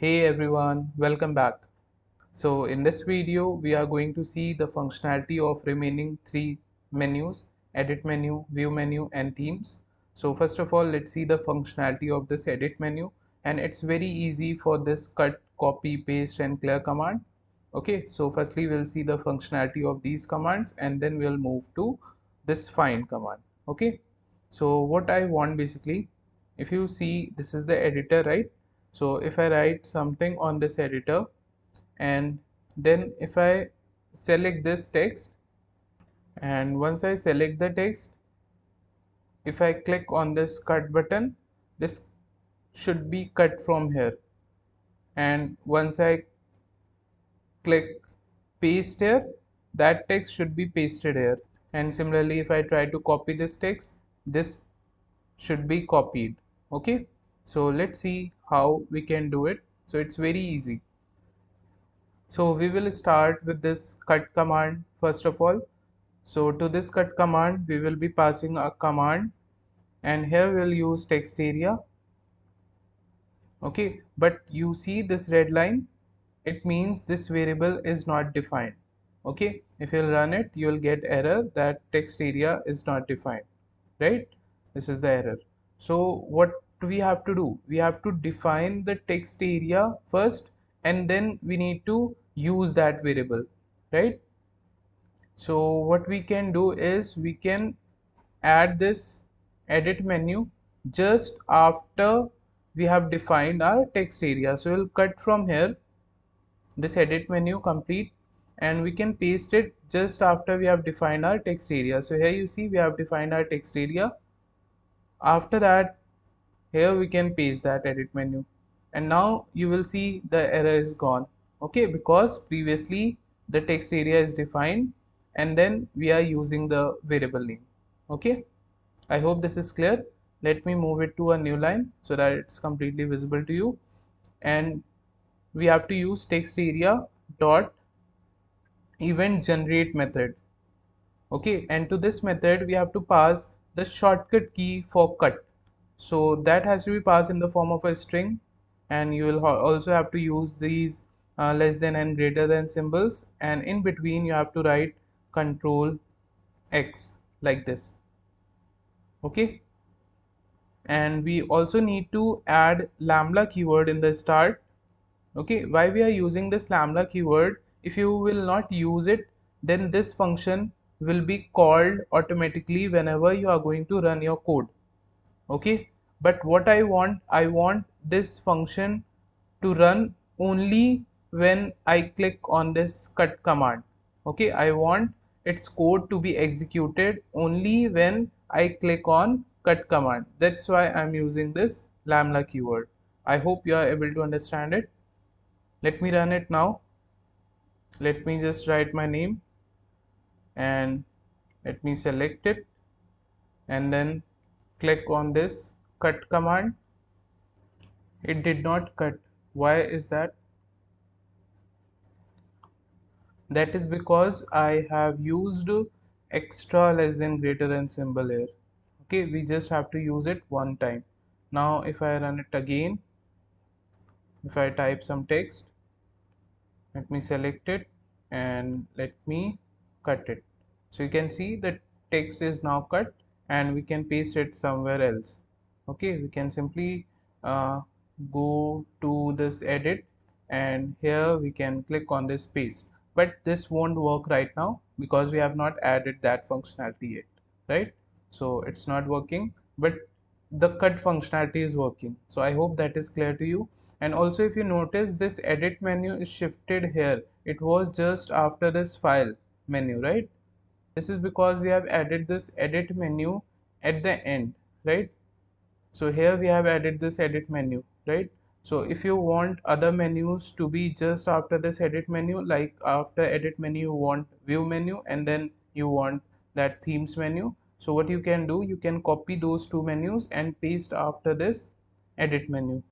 Hey everyone, welcome back. So in this video, we are going to see the functionality of remaining three menus: edit menu, view menu, and themes. So first of all, let's see the functionality of this edit menu, and it's very easy for this cut, copy, paste, and clear command. Okay, so firstly, we'll see the functionality of these commands, and then we'll move to this find command. Okay, so what I want basically, if you see, this is the editor, right? So if I write something on this editor, and then if I select this text, and once I select the text, if I click on this cut button, this should be cut from here, and once I click paste here, that text should be pasted here. And similarly, if I try to copy this text, this should be copied. Okay, so let's see how we can do it. So it's very easy. So we will start with this cut command first of all. So to this cut command, we will be passing a command, and here we'll use text area. Okay, but you see this red line, it means this variable is not defined. Okay, if you'll run it, you'll get error that text area is not defined, right? This is the error. So what we have to do, we have to define the text area first, and then we need to use that variable, right? So what we can do is we can add this edit menu just after we have defined our text area. So we'll cut from here this edit menu complete, and we can paste it just after we have defined our text area. So here you see we have defined our text area. After that, here we can paste that edit menu, and now you will see the error is gone. Okay, because previously the text area is defined, and then we are using the variable name. Okay, I hope this is clear. Let me move it to a new line so that it's completely visible to you. And we have to use text area dot event generate method. Okay, and to this method we have to pass the shortcut key for cut. So that has to be passed in the form of a string, and you will also have to use these less than and greater than symbols, and in between you have to write control X like this. Okay, and we also need to add lambda keyword in the start. Okay, why we are using this lambda keyword? If you will not use it, then this function will be called automatically whenever you are going to run your code. Okay, but what I want this function to run only when I click on this cut command. Okay, I want its code to be executed only when I click on cut command. That's why I'm using this lambda keyword. I hope you are able to understand it. Let me run it now. Let me just write my name, and let me select it, and then click on this cut command. It did not cut. Why is that? That is because I have used extra less than greater than symbol here. Okay, we just have to use it one time. Now if I run it again, if I type some text, let me select it, and let me cut it. So you can see the text is now cut, and we can paste it somewhere else. Okay, we can simply go to this edit, and here we can click on this paste, but this won't work right now because we have not added that functionality yet, right? So it's not working, but the cut functionality is working. So I hope that is clear to you. And also, if you notice, this edit menu is shifted here. It was just after this file menu, right? This is because we have added this edit menu at the end, right? So here we have added this edit menu, right? So if you want other menus to be just after this edit menu, like after edit menu you want view menu, and then you want that themes menu, so what you can do, you can copy those two menus and paste after this edit menu.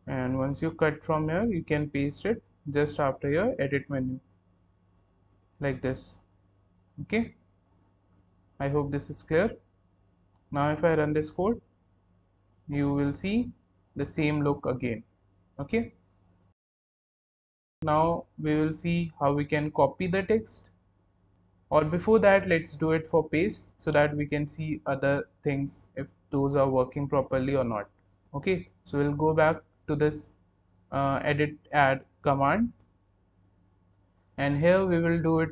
And once you cut from here, you can paste it just after your edit menu, like this. Okay, I hope this is clear. Now if I run this code, you will see the same look again. Okay, now we will see how we can copy the text, or before that let's do it for paste so that we can see other things if those are working properly or not. Okay, so we'll go back to this edit add command, and here we will do it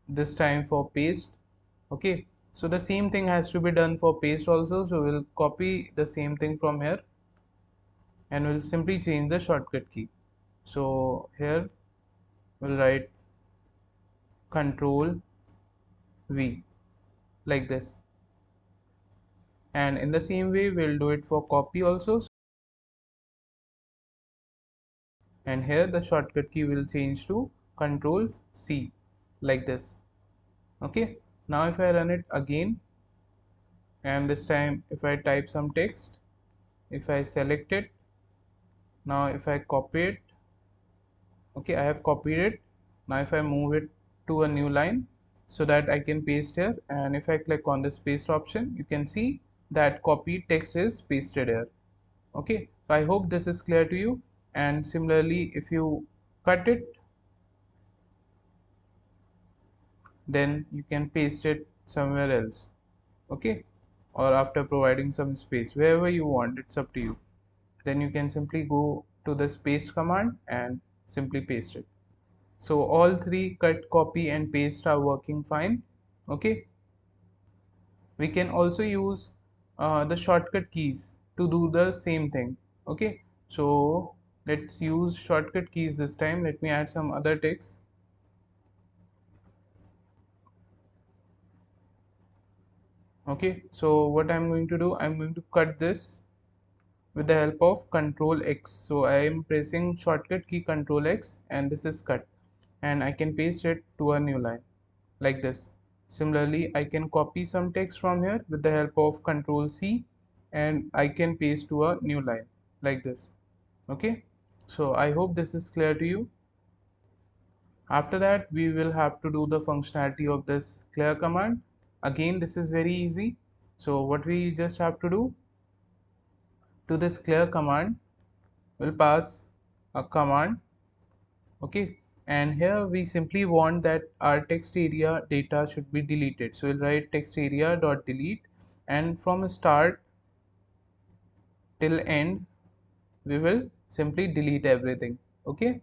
this time for paste. Okay, so the same thing has to be done for paste also, so we'll copy the same thing from here and we'll simply change the shortcut key. So here we'll write control V, like this, and in the same way we'll do it for copy also, and here the shortcut key will change to control C, like this. Okay, now if I run it again, and this time if I type some text, if I select it, now if I copy it, okay, I have copied it. Now if I move it to a new line so that I can paste here, and if I click on this paste option, you can see that copy text is pasted here. Okay, so I hope this is clear to you. And similarly, if you cut it, then you can paste it somewhere else. Okay, or after providing some space, wherever you want, it's up to you. Then you can simply go to this paste command and simply paste it. So all three, cut, copy and paste, are working fine. Okay, we can also use the shortcut keys to do the same thing. Okay, so let's use shortcut keys this time. Let me add some other text. Okay, so what I'm going to do, I'm going to cut this with the help of Control X. So I am pressing shortcut key Control X and this is cut, and I can paste it to a new line, like this. Similarly, I can copy some text from here with the help of Control C and I can paste to a new line, like this. Okay, so I hope this is clear to you. After that, we will have to do the functionality of this clear command. Again, this is very easy. So what we just have to do, to this clear command, we'll pass a command. Okay, and here we simply want that our text area data should be deleted, so we'll write text area dot delete, and from start till end we will simply delete everything. Okay,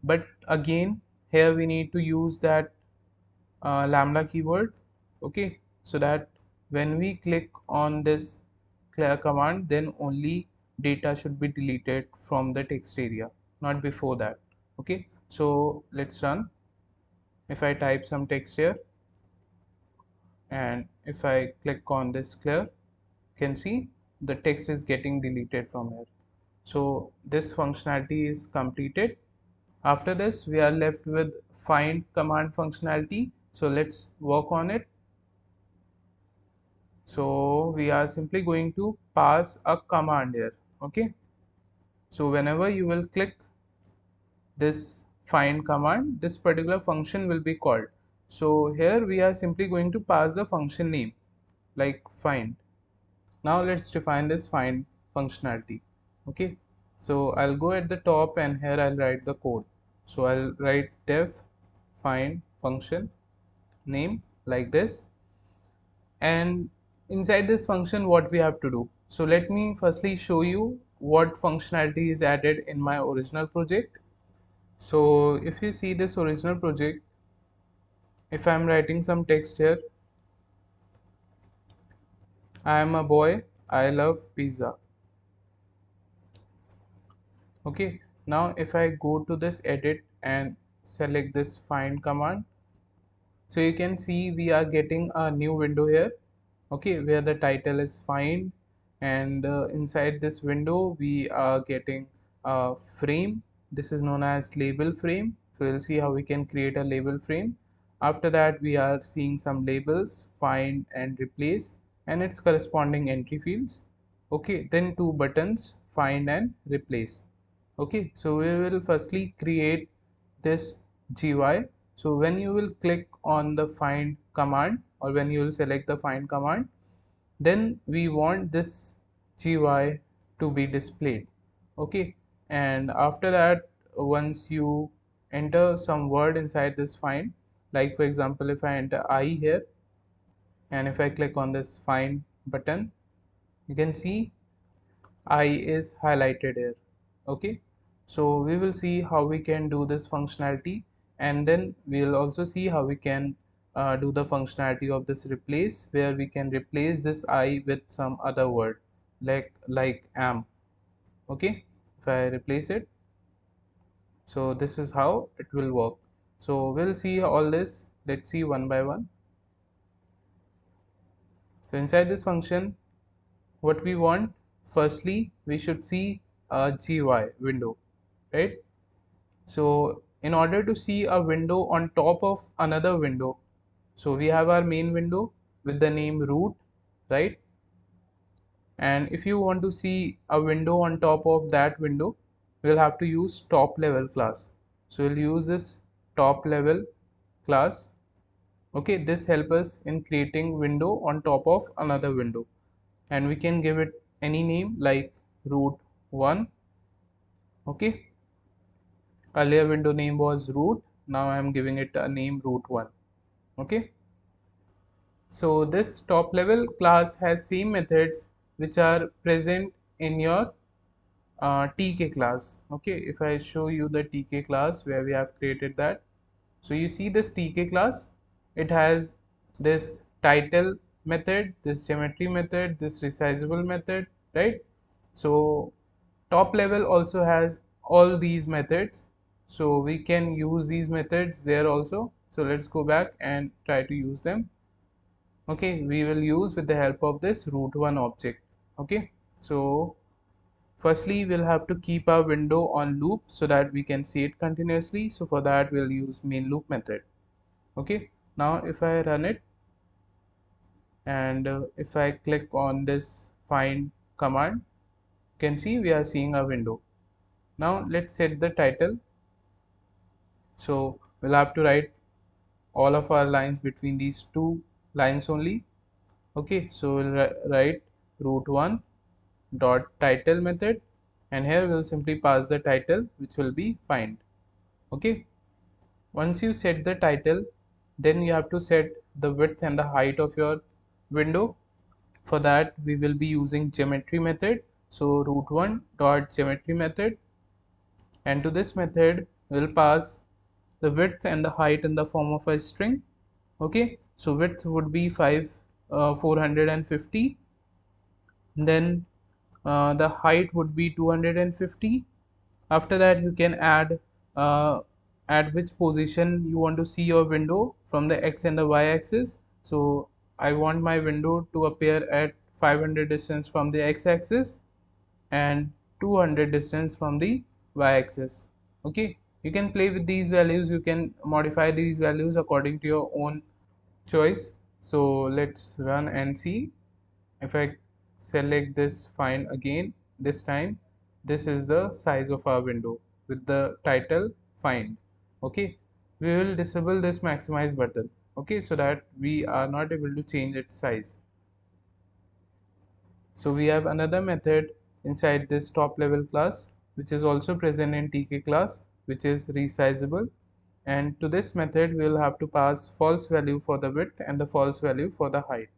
but again here we need to use that lambda keyword. Okay, so that when we click on this clear command, then only data should be deleted from the text area, not before that. Okay, so let's run. If I type some text here and if I click on this clear, you can see the text is getting deleted from here. So this functionality is completed. After this, we are left with find command functionality. So let's work on it. So we are simply going to pass a command here. Okay, so whenever you will click this find command, this particular function will be called. So here we are simply going to pass the function name like find. Now let's define this find functionality. Okay, so I'll go at the top and here I'll write the code. So I'll write def find function name, like this, and inside this function what we have to do. So let me firstly show you what functionality is added in my original project. So if you see this original project, if I'm writing some text here, I am a boy, I love pizza. Okay, now if I go to this edit and select this find command, so you can see we are getting a new window here. Okay, where the title is find, and inside this window we are getting a frame. This is known as label frame. So we'll see how we can create a label frame. After that, we are seeing some labels, find and replace, and its corresponding entry fields. Okay, then two buttons, find and replace. Okay, so we will firstly create this GUI. So when you will click on the find command, or when you will select the find command, then we want this GUI to be displayed. Okay, and after that, once you enter some word inside this find, like for example, if I enter I here, and if I click on this find button, you can see I is highlighted here. Okay, so we will see how we can do this functionality, and then we'll also see how we can do the functionality of this replace, where we can replace this I with some other word like am. Okay, if I replace it, so this is how it will work. So we'll see all this. Let's see one by one. So inside this function, what we want, firstly we should see a GUI window, right? So in order to see a window on top of another window, so we have our main window with the name root, right? And if you want to see a window on top of that window, we'll have to use top level class. So we'll use this top level class. Okay, this helps us in creating window on top of another window, and we can give it any name like root 1. Okay, earlier window name was root, now I am giving it a name root 1. Okay, so this top level class has same methods which are present in your TK class. Okay, if I show you the TK class where we have created that, so you see this TK class, it has this title method, this geometry method, this resizable method, right? So top level also has all these methods, so we can use these methods there also. So let's go back and try to use them. Okay, we will use with the help of this root 1 object. Okay, so firstly we'll have to keep our window on loop so that we can see it continuously. So for that we'll use main loop method. Okay, now if I run it, and if I click on this find command, you can see we are seeing a window. Now let's set the title. So we'll have to write all of our lines between these two lines only. Okay, so we'll write root 1 dot title method, and here we'll simply pass the title, which will be find. Okay, once you set the title, then you have to set the width and the height of your window. For that we will be using geometry method. So root 1 dot geometry method, and to this method we'll pass the width and the height in the form of a string. Okay, so width would be 450, then the height would be 250. After that you can add at which position you want to see your window from the x and the y axis. So I want my window to appear at 500 distance from the x axis and 200 distance from the y-axis. Okay, you can play with these values, you can modify these values according to your own choice. So let's run and see. If I select this find again, this time this is the size of our window with the title find. Okay, we will disable this maximize button, okay, so that we are not able to change its size. So we have another method inside this top level class which is also present in TK class, which is resizable, and to this method we will have to pass false value for the width and the false value for the height.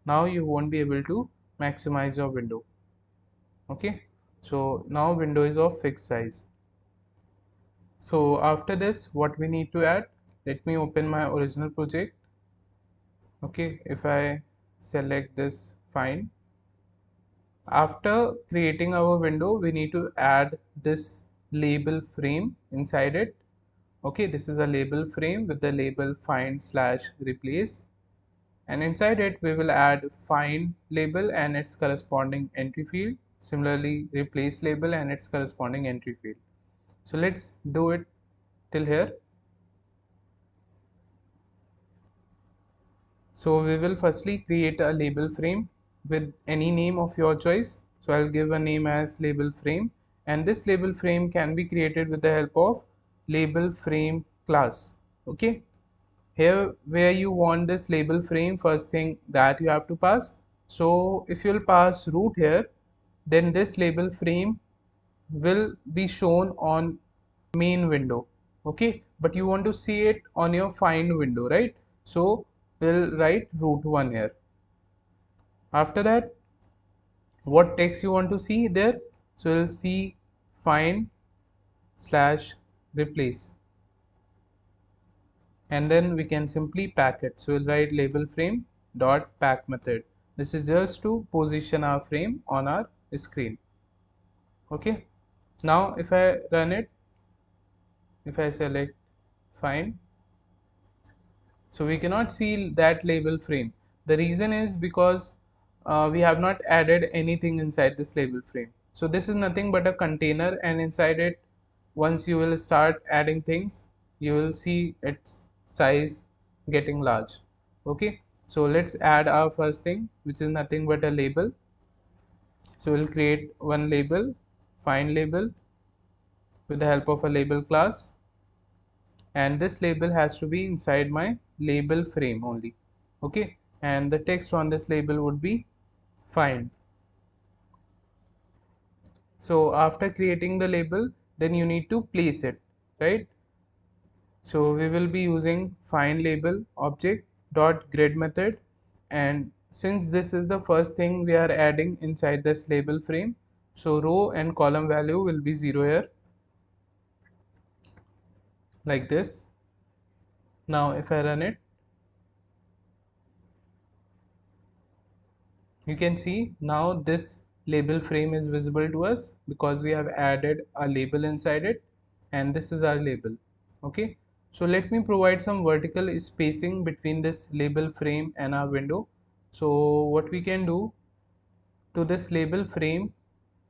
Now you won't be able to maximize your window. Okay, so now window is of fixed size. So after this, what we need to add, let me open my original project. Okay, if I select this find, after creating our window we need to add this label frame inside it. Okay, this is a label frame with the label find slash replace, and inside it we will add find label and its corresponding entry field, similarly replace label and its corresponding entry field. So let's do it till here. So we will firstly create a label frame with any name of your choice. So I'll give a name as label frame, and this label frame can be created with the help of label frame class. Okay, here where you want this label frame, first thing that you have to pass. So if you'll pass root here, then this label frame will be shown on main window. Okay, but you want to see it on your find window, right? So we'll write root 1 here. After that, what text you want to see there? So we'll see find slash replace, and then we can simply pack it. So we'll write label frame dot pack method. This is just to position our frame on our screen. Okay, now if I run it, if I select find, so we cannot see that label frame. The reason is because we have not added anything inside this label frame. So this is nothing but a container, and inside it, once you will start adding things, you will see its size getting large. Okay, so let's add our first thing, which is nothing but a label. So we'll create one label, find label, with the help of a label class, and this label has to be inside my label frame only. Okay, and the text on this label would be find. So after creating the label, then you need to place it, right? So we will be using find label object dot grid method, and since this is the first thing we are adding inside this label frame, so row and column value will be 0 here, like this. Now if I run it, you can see now this label frame is visible to us because we have added a label inside it, and this is our label. Okay, so let me provide some vertical spacing between this label frame and our window. So what we can do, to this label frame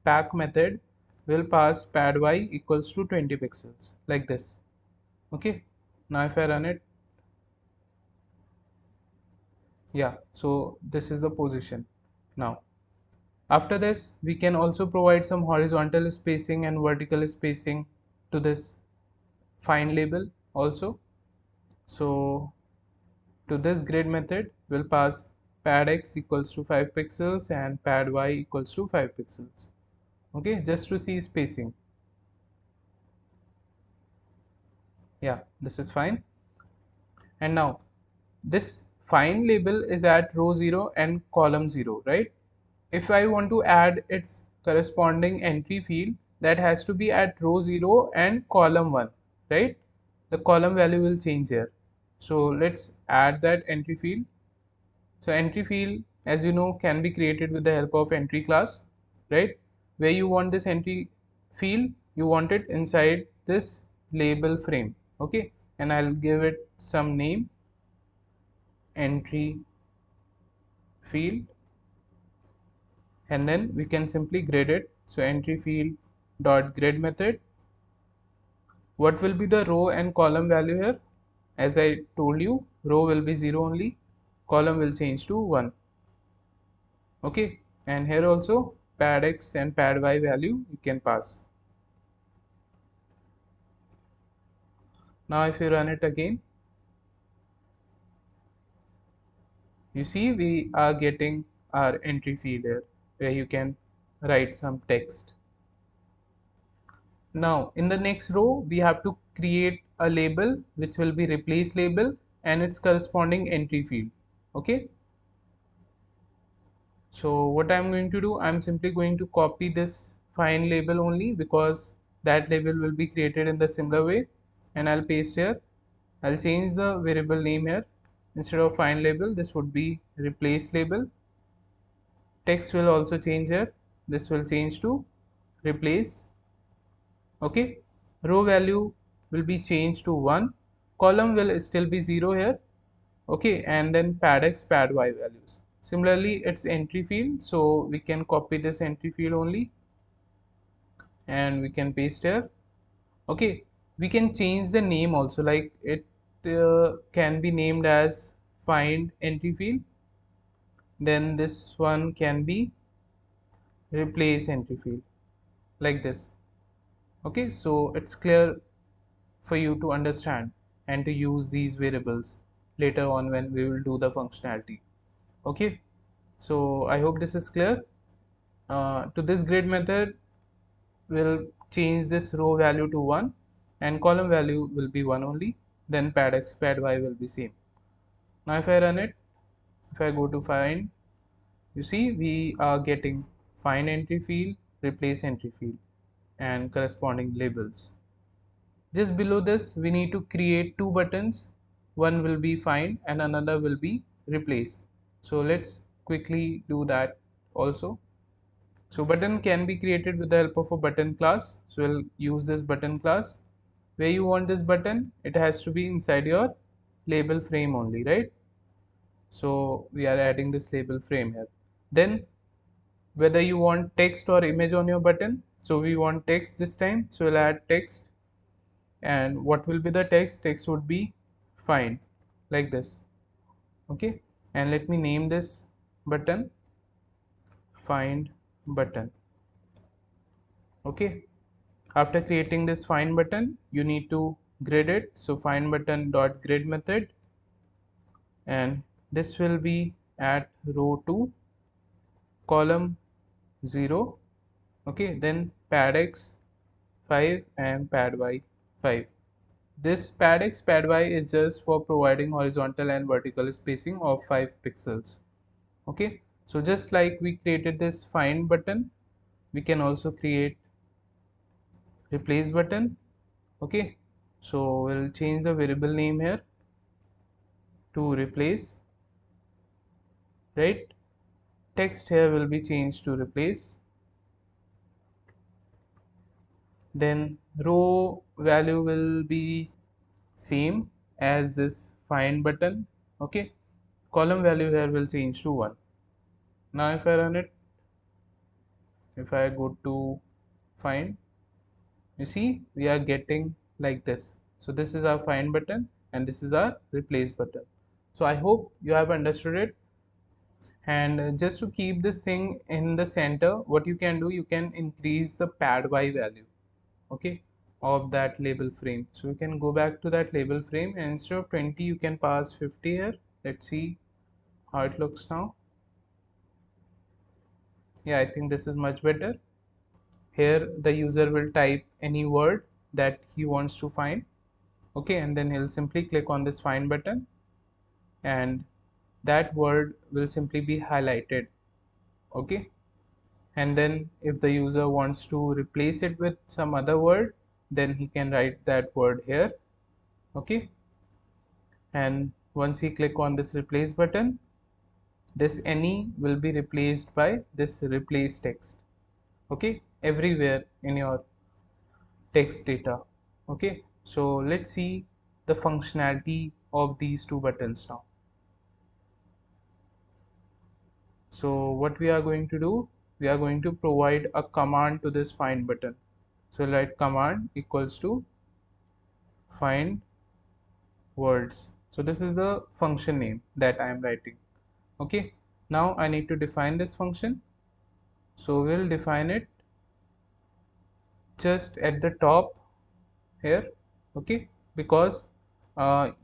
pack method, will pass pad y equals to 20 pixels, like this. Okay, now if I run it, yeah, so this is the position now. After this, we can also provide some horizontal spacing and vertical spacing to this find label also. So to this grid method, we'll pass pad x equals to 5 pixels and pad y equals to 5 pixels. Okay, just to see spacing. Yeah, this is fine. And now this find label is at row 0 and column 0, right? If I want to add its corresponding entry field, that has to be at row 0 and column 1, right? The column value will change here. So let's add that entry field. So entry field, as you know, can be created with the help of entry class, right? Where you want this entry field, you want it inside this label frame. Okay, and I'll give it some name, entry field, and then we can simply grid it. So entry field dot grid method, what will be the row and column value here? As I told you, row will be 0 only, column will change to 1. Okay, and here also pad x and pad y value you can pass. Now if you run it again, you see we are getting our entry field here where you can write some text. Now in the next row, we have to create a label which will be replace label and its corresponding entry field. Okay, so what I'm going to do, I'm simply going to copy this find label only because that label will be created in the similar way, and I'll paste here. I'll change the variable name here. Instead of find label, this would be replace label. Text will also change here. This will change to replace. Okay, row value will be changed to 1, column will still be 0 here. Okay, and then pad x pad y values, similarly it's entry field, so we can copy this entry field only and we can paste here. Okay, we can change the name also, like it can be named as find entry field, then this one can be replace entry field, like this. Okay, so it's clear for you to understand and to use these variables later on when we will do the functionality. Okay, so I hope this is clear. To this grid method, we'll change this row value to 1 and column value will be 1 only. Then pad x, pad y will be same. Now if I run it, if I go to find, you see we are getting find entry field, replace entry field and corresponding labels. Just below this, we need to create two buttons. One will be find and another will be replace. So let's quickly do that also. So button can be created with the help of a button class. So we'll use this button class. Where you want this button, it has to be inside your label frame only, right? So we are adding this label frame here. Then whether you want text or image on your button. So we want text this time. So we'll add text. And what will be the text would be find, like this. Okay, and let me name this button find button. Okay, after creating this find button, you need to grid it. So find button dot grid method, and this will be at row 2 column 0. Okay, then pad x 5 and pad y 5. This pad x pad y is just for providing horizontal and vertical spacing of 5 pixels. Okay, so just like we created this find button, we can also create replace button. Okay, so we'll change the variable name here to replace, right? Text here will be changed to replace. Then row value will be same as this find button. Okay, column value here will change to 1. Now if I run it, if I go to find, you see we are getting like this. So this is our find button and this is our replace button. So I hope you have understood it. And just to keep this thing in the center, what you can do, you can increase the pad y value, okay, of that label frame. So you can go back to that label frame and instead of 20 you can pass 50 here. Let's see how it looks now. Yeah, I think this is much better. Here the user will type any word that he wants to find, okay, and then he'll simply click on this find button and that word will simply be highlighted. Okay, and then if the user wants to replace it with some other word, then he can write that word here. Okay, and once he click on this replace button, this any will be replaced by this replace text. Okay, everywhere in your text data. Okay, so let's see the functionality of these two buttons now. So what we are going to do, we are going to provide a command to this find button. So write command equals to find words. So this is the function name that I am writing. Okay, now I need to define this function. So we'll define it just at the top here. Okay, because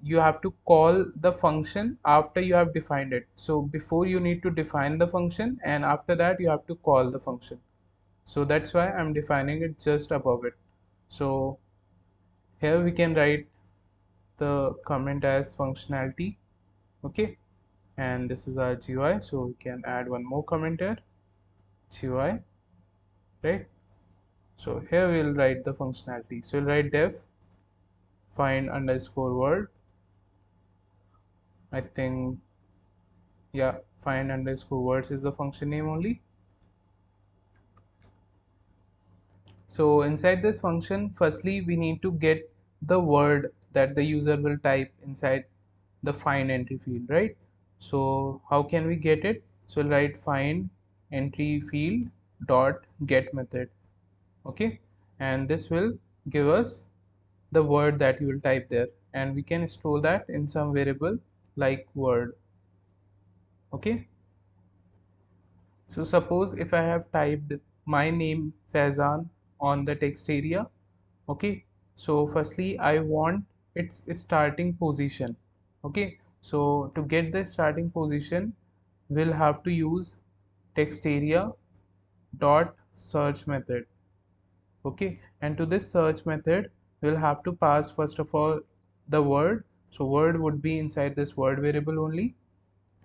you have to call the function after you have defined it. So before you need to define the function and after that you have to call the function. So that's why I'm defining it just above it. So here we can write the comment as functionality. Okay, and this is our GUI, so we can add one more comment here, GUI, right? So here we'll write the functionality. So we'll write def find underscore word. I think, yeah, find underscore words is the function name only. So inside this function, firstly we need to get the word that the user will type inside the find entry field, right? So how can we get it? So we'll write find entry field dot get method. Okay, and this will give us the word that you will type there, and we can store that in some variable like word. Okay, so suppose if I have typed my name Faizan on the text area, Okay, so firstly I want its starting position. Okay, so to get the starting position we'll have to use text area dot search method. Okay, and to this search method we'll have to pass first of all the word. So word would be inside this word variable only.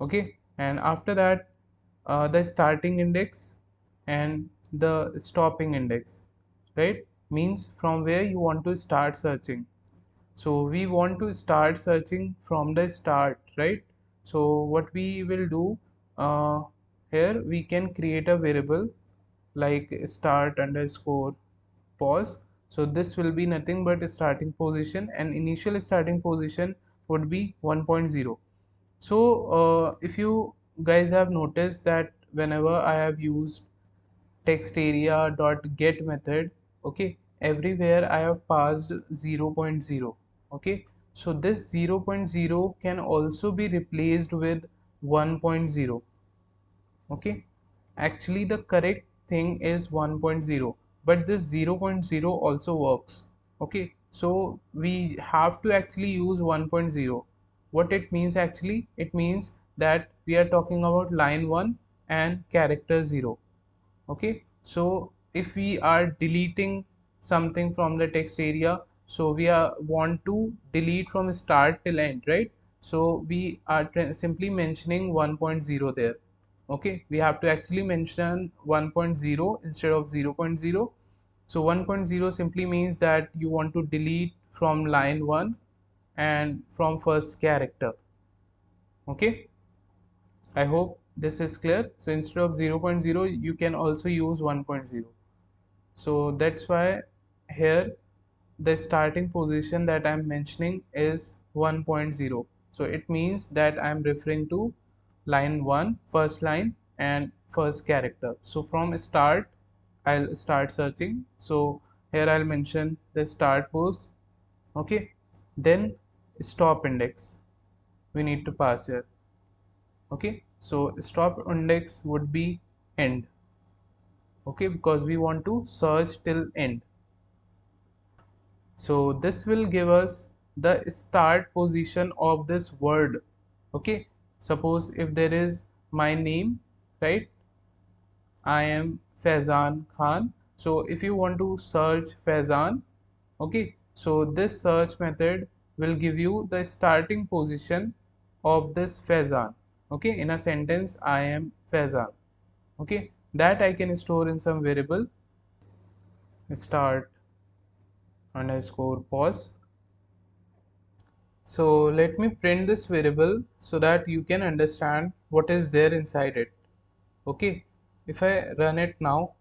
Okay, and after that the starting index and the stopping index, right, means from where you want to start searching. So we want to start searching from the start, right? So what we will do, uh, here we can create a variable like start underscore pause. So this will be nothing but a starting position, and initial starting position would be 1.0. So if you guys have noticed that whenever I have used text area dot get method, okay, everywhere I have passed 0.0. Okay, so this 0.0 can also be replaced with 1.0. Okay, actually the correct thing is 1.0, but this 0.0 also works. Okay, so we have to actually use 1.0. What it means actually, it means that we are talking about line 1 and character 0. Okay, so if we are deleting something from the text area, so we are want to delete from start till end, right? So we are simply mentioning 1.0 there. Okay, we have to actually mention 1.0 instead of 0.0. So 1.0 simply means that you want to delete from line 1 and from first character. Okay, I hope this is clear. So instead of 0.0 you can also use 1.0. So that's why here the starting position that I'm mentioning is 1.0. So it means that I'm referring to line 1, first line, and first character. So from start I'll start searching. So here I'll mention the start pose. Okay, then stop index we need to pass here. Okay, so stop index would be end. Okay, because we want to search till end. So this will give us the start position of this word. Okay, suppose if there is my name, right, I am Faizan Khan. So if you want to search Faizan, okay, so this search method will give you the starting position of this Faizan. Okay, in a sentence I am Faizan. Okay, that I can store in some variable start underscore pause. So let me print this variable so that you can understand what is there inside it. Okay, if I run it now,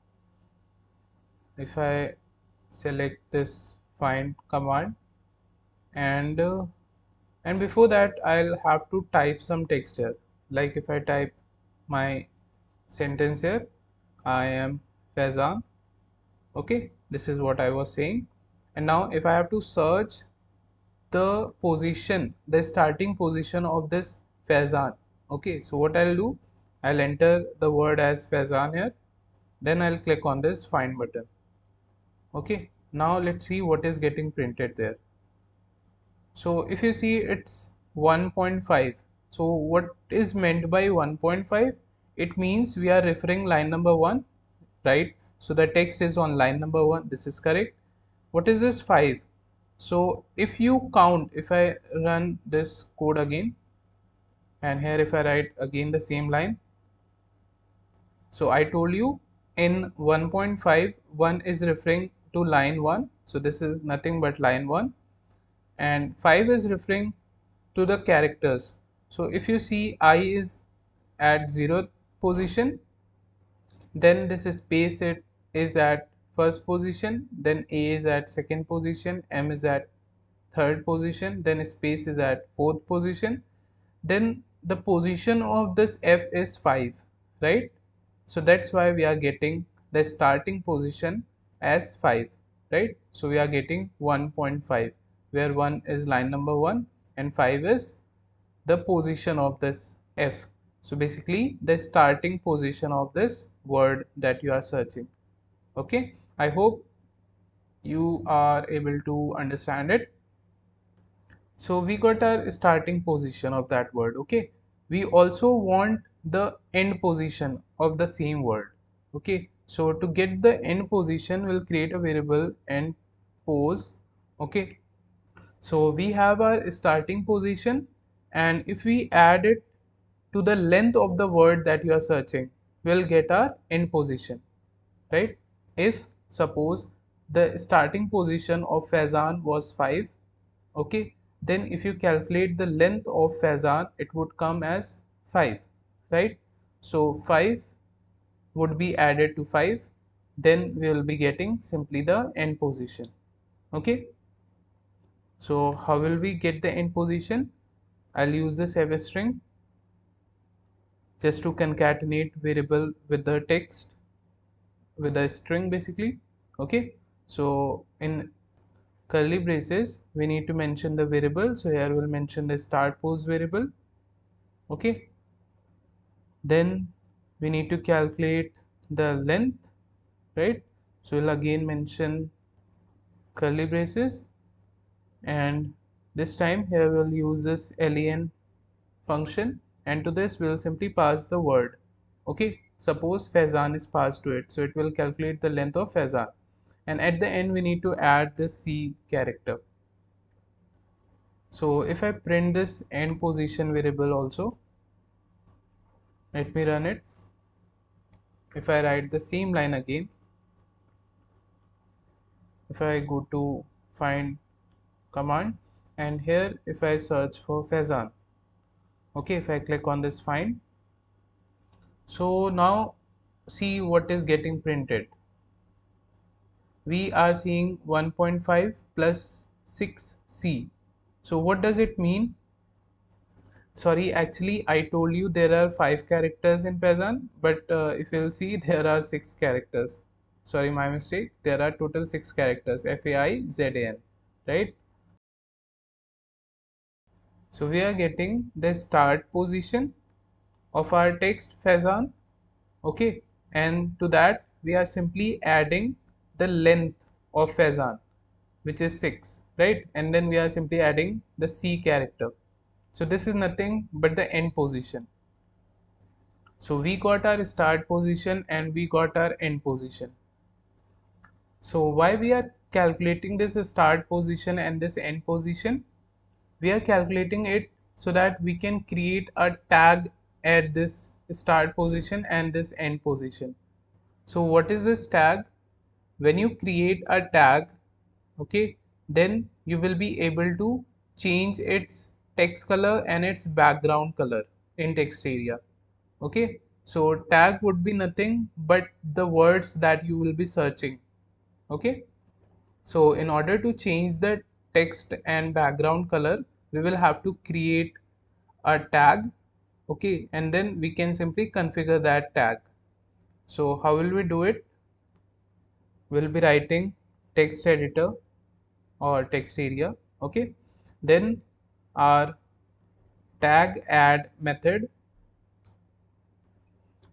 if I select this find command, and before that I'll have to type some text here. Like if I type my sentence here, I am Faizan. Okay, this is what I was saying. And now if I have to search the position, the starting position of this Faizan. Okay, so what I'll do, I'll enter the word as Faizan here, then I'll click on this find button. Okay, now let's see what is getting printed there. So if you see it's 1.5. So what is meant by 1.5? It means we are referring line number 1, right? So the text is on line number 1, this is correct. What is this 5? So if you count, if I run this code again, and here if I write again the same line, so I told you in 1.5 1 is referring to line 1, so this is nothing but line 1, and 5 is referring to the characters. So if you see I is at 0th position, then this space it is at first position, then A is at second position, M is at third position, then space is at fourth position, then the position of this F is 5, right? So that's why we are getting the starting position as 5, right? So we are getting 1.5, where 1 is line number 1 and 5 is the position of this F. So basically the starting position of this word that you are searching. Okay, I hope you are able to understand it. So we got our starting position of that word. Okay, we also want the end position of the same word. Okay, so to get the end position, we'll create a variable end pose. Okay, so we have our starting position, and if we add it to the length of the word that you are searching, we'll get our end position, right? If suppose the starting position of Faizan was 5, okay, then if you calculate the length of Faizan, it would come as 5, right? So 5 would be added to 5, then we will be getting simply the end position. Okay, so how will we get the end position? I'll use this ever string just to concatenate variable with the text, with a string basically. Okay, so in curly braces we need to mention the variable, so here we'll mention the start pose variable. Okay, then we need to calculate the length, right? So we'll again mention curly braces, and this time here we'll use this len function, and to this we'll simply pass the word. Okay, suppose Faizan is passed to it, so it will calculate the length of Faizan, and at the end we need to add the C character. So if I print this end position variable also, let me run it. If I write the same line again, if I go to find command, and here if I search for Faizan, okay, if I click on this find, so now see what is getting printed. We are seeing 1.5 plus 6c. So what does it mean? Sorry, actually I told you there are 5 characters in Faizan, but if you'll see there are 6 characters. Sorry, my mistake. There are total 6 characters, Faizan, right? So we are getting the start position of our text Faizan, okay, and to that we are simply adding the length of Faizan, which is 6, right? And then we are simply adding the C character. So this is nothing but the end position. So we got our start position and we got our end position. So why we are calculating this start position and this end position? We are calculating it so that we can create a tag at this start position and this end position. So what is this tag? When you create a tag, okay, then you will be able to change its text color and its background color in text area. Okay, so tag would be nothing but the words that you will be searching. Okay, so in order to change the text and background color, we will have to create a tag. Okay, and then we can simply configure that tag. So how will we do it? We'll be writing text editor or text area. Okay, then our tag add method,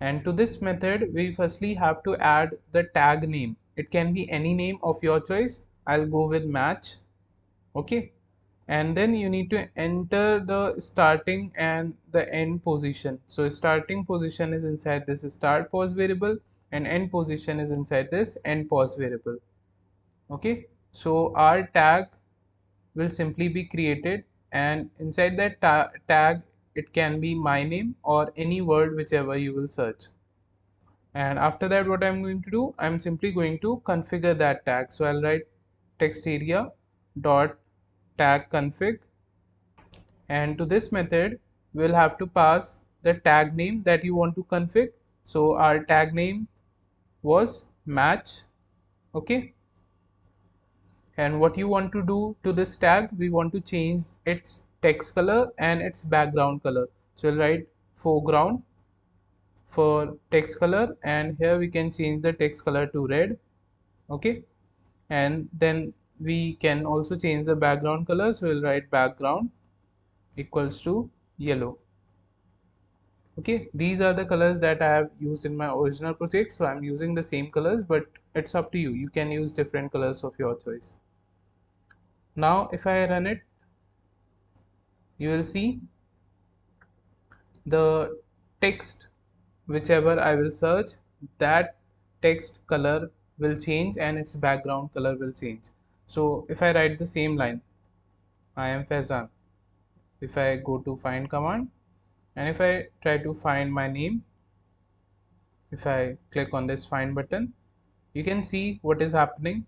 and to this method we firstly have to add the tag name. It can be any name of your choice. I'll go with match. Okay, and then you need to enter the starting and the end position. So starting position is inside this start pause variable and end position is inside this end pause variable. Okay, so our tag will simply be created, and inside that tag it can be my name or any word whichever you will search. And after that what I'm going to do, I'm simply going to configure that tag. So I'll write text area dot tag config, and to this method we'll have to pass the tag name that you want to config. So our tag name was match. Okay, and what you want to do to this tag, we want to change its text color and its background color. So we'll write foreground for text color, and here we can change the text color to red. Okay, and then we can also change the background color, so we'll write background equals to yellow. Okay, these are the colors that I have used in my original project, so I'm using the same colors, but it's up to you. You can use different colors of your choice. Now if I run it, you will see the text whichever I will search, that text color will change and its background color will change. So if I write the same line, I am Faizan, if I go to find command and if I try to find my name, if I click on this find button, you can see what is happening.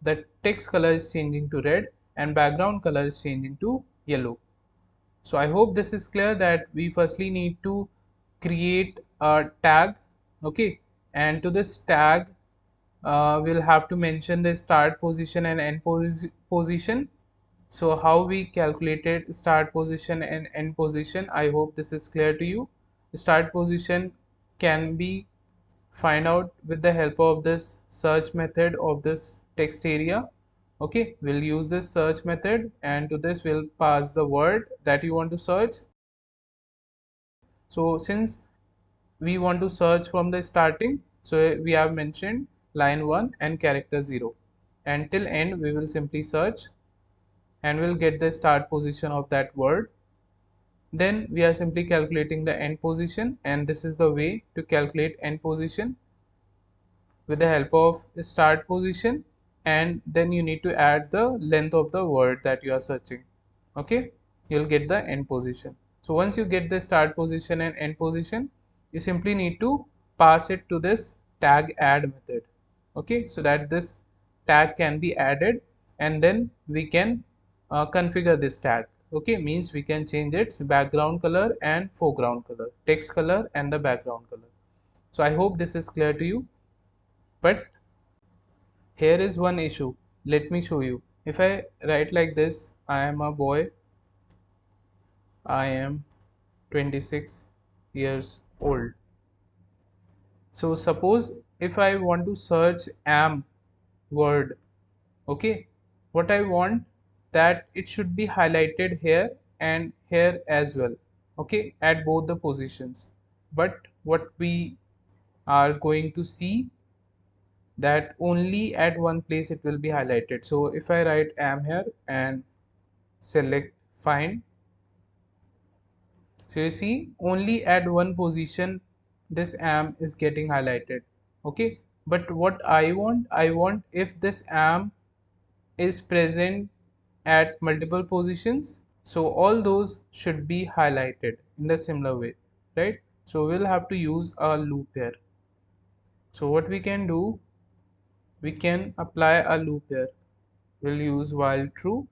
The text color is changing to red and background color is changing to yellow. So I hope this is clear that we firstly need to create a tag, okay, and to this tag we'll have to mention the start position and end position. So how we calculated start position and end position, I hope this is clear to you. Start position can be find out with the help of this search method of this text area. Okay, we'll use this search method and to this we'll pass the word that you want to search. So since we want to search from the starting, so we have mentioned line 1 and character 0, and till end we will simply search and we'll get the start position of that word. Then we are simply calculating the end position, and this is the way to calculate end position with the help of start position, and then you need to add the length of the word that you are searching. Okay, you'll get the end position. So once you get the start position and end position, you simply need to pass it to this tag add method. Okay, so that this tag can be added and then we can configure this tag. Okay, means we can change its background color and foreground color, text color and the background color. So I hope this is clear to you. But here is one issue. Let me show you. If I write like this, I am a boy, I am 26 years old. So suppose if I want to search am word, okay, what I want that it should be highlighted here and here as well, okay, at both the positions. But what we are going to see that only at one place it will be highlighted. So if I write am here and select find, so you see only at one position this am is getting highlighted. Okay, but what I want if this am is present at multiple positions, so all those should be highlighted in the similar way, right? So we'll have to use a loop here. So what we can do, we can apply a loop here. We'll use while true,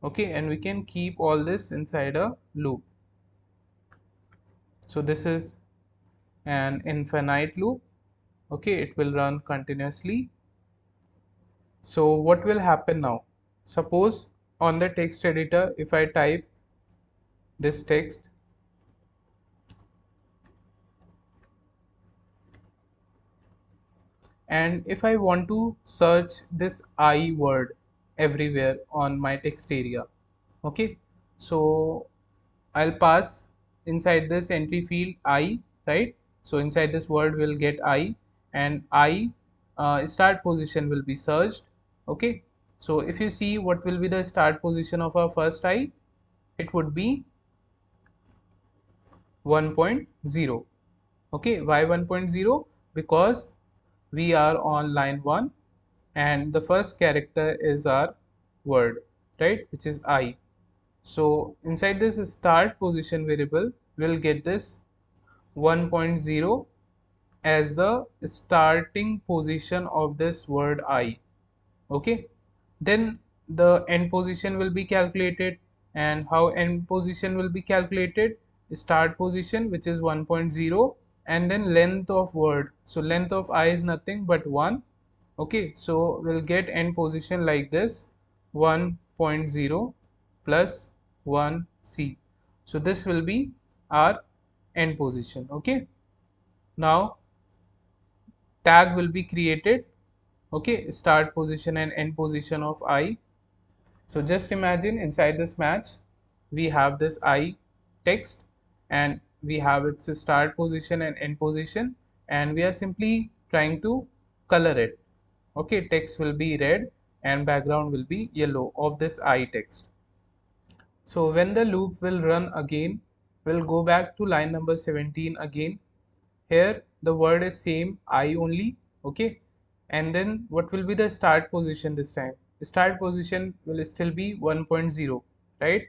okay, and we can keep all this inside a loop. So this is an infinite loop, okay, it will run continuously. So what will happen now? Suppose on the text editor, if I type this text and if I want to search this I word everywhere on my text area, okay, so I'll pass inside this entry field I, right? So inside this word we'll get I, and I start position will be searched. Okay, so if you see what will be the start position of our first I, it would be 1.0. Okay, why 1.0? Because we are on line 1 and the first character is our word, right, which is I. So inside this start position variable we'll get this 1.0 as the starting position of this word I. Okay, then the end position will be calculated, and how end position will be calculated, start position which is 1.0 and then length of word, so length of I is nothing but 1. Okay, so we'll get end position like this 1.0 plus 1c. So this will be our end position. Okay, now tag will be created, okay, start position and end position of I. So just imagine inside this match we have this I text and we have its start position and end position, and we are simply trying to color it. Okay, text will be red and background will be yellow of this I text. So when the loop will run again, we'll go back to line number 17 again. Here the word is same I only, okay, and then what will be the start position this time? The start position will still be 1.0, right?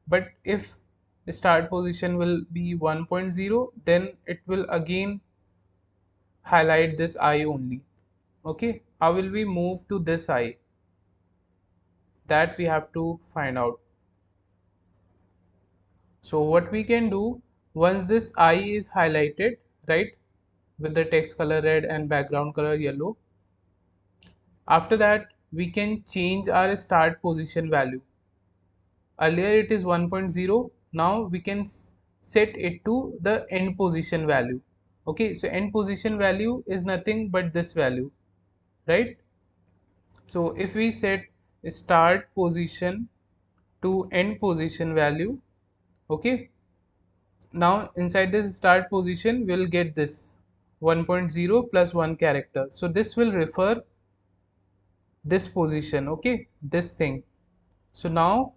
But if the start position will be 1.0, then it will again highlight this I only. Okay, how will we move to this I? That we have to find out. So what we can do, once this I is highlighted, right, with the text color red and background color yellow, after that we can change our start position value. Earlier it is 1.0, now we can set it to the end position value. Okay, so end position value is nothing but this value, right? So if we set start position to end position value, okay, now inside this start position we'll get this 1.0 plus 1 character. So this will refer this position, okay, this thing. So now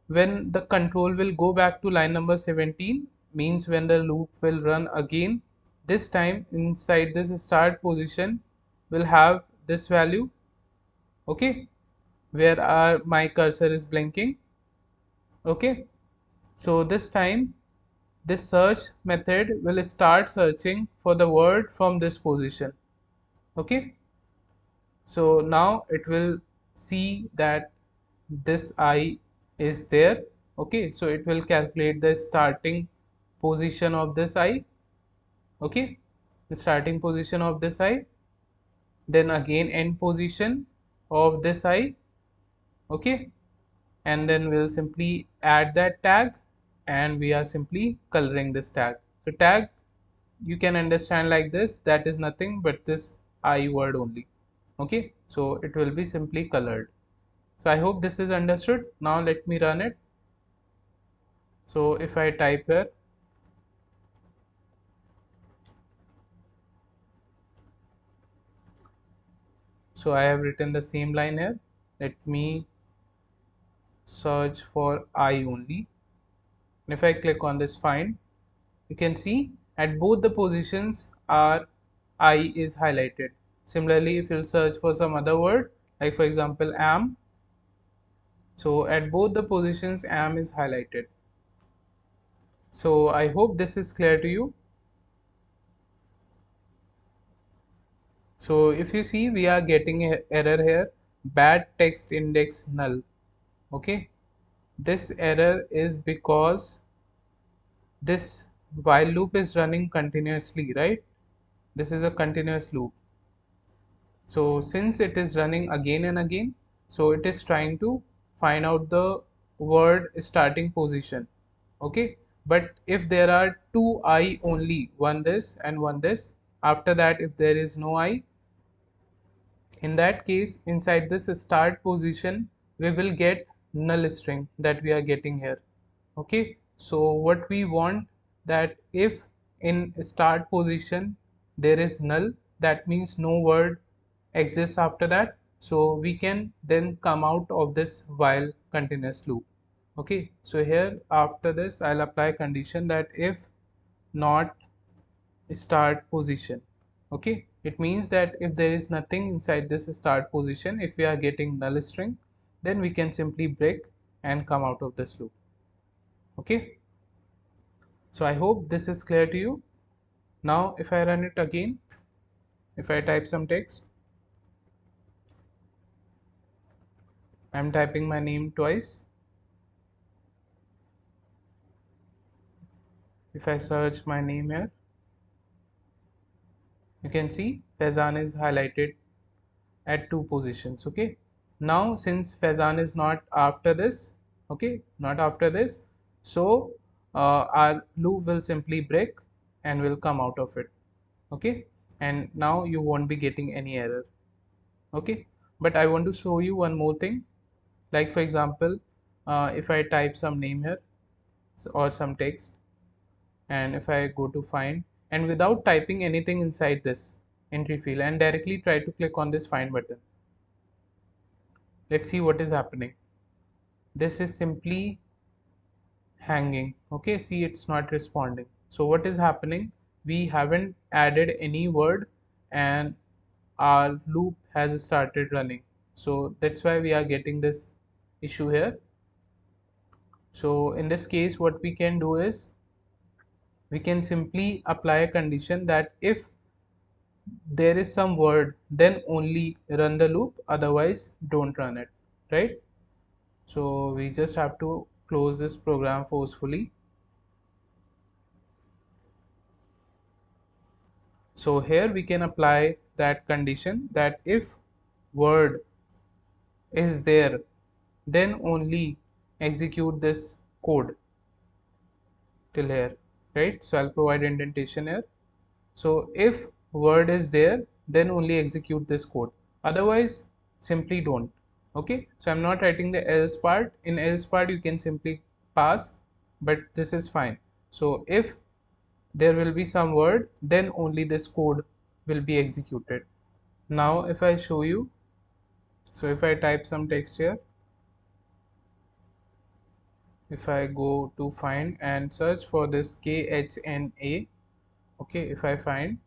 when the control will go back to line number 17, means when the loop will run again, this time inside this start position will have this value, okay, where my cursor is blinking, okay. So this time this search method will start searching for the word from this position, okay. So now it will see that this I is there, okay. So it will calculate the starting position of this I, okay, the starting position of this I, then again end position of this I, okay, and then we'll simply add that tag and we are simply coloring this tag. So tag you can understand like this, that is nothing but this I word only, okay. So it will be simply colored. So I hope this is understood. Now let me run it. So if I type here, so I have written the same line here. Let me search for I only. And if I click on this find, you can see at both the positions our I is highlighted. Similarly, if you'll search for some other word, like for example am, so at both the positions am is highlighted. So I hope this is clear to you. So if you see, we are getting an error here, bad text index null, okay. This error is because this while loop is running continuously, right? This is a continuous loop. So since it is running again and again, so it is trying to find out the word starting position, okay. But if there are two I only, one this and one this, after that if there is no I, in that case inside this start position we will get null string that we are getting here, okay. So what we want, that if in start position there is null, that means no word exists after that, so we can then come out of this while continuous loop, okay. So here after this I'll apply condition that if not start position, okay. It means that if there is nothing inside this start position, if we are getting null string, then we can simply break and come out of this loop, okay. So I hope this is clear to you. Now if I run it again, if I type some text, I'm typing my name twice. If I search my name here, you can see Faizan is highlighted at two positions, okay. Now since Faizan is not after this, okay, not after this, so our loop will simply break and will come out of it, okay. And now you won't be getting any error, okay. But I want to show you one more thing, like for example if I type some name here or some text, and if I go to find and without typing anything inside this, entry field and directly try to click on this find button. Let's see what is happening. This is simply hanging. Okay, see, it's not responding. So what is happening? We haven't added any word and our loop has started running. So that's why we are getting this issue here. So in this case, what we can do is we can simply apply a condition that if there is some word, then only run the loop, otherwise don't run it, right? So we just have to close this program forcefully. So here we can apply that condition that if word is there, then only execute this code till here, right? So I'll provide indentation here. So if word is there, then only execute this code. Otherwise, simply don't. Okay. So I'm not writing the else part. In else part, you can simply pass, but this is fine. So if there will be some word, then only this code will be executed. Now, if I show you, so if I type some text here, if I go to find and search for this KHNA, okay, if I find,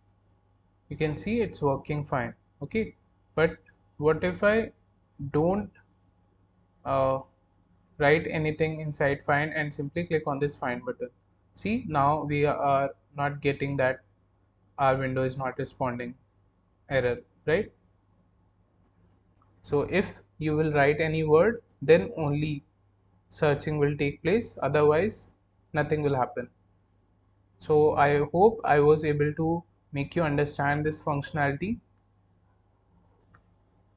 you can see it's working fine. Okay, but what if I don't uh, write anything inside find and simply click on this find button? See, now we are not getting that our window is not responding error, right? So if you will write any word, then only searching will take place, otherwise nothing will happen. So I hope I was able to make you understand this functionality,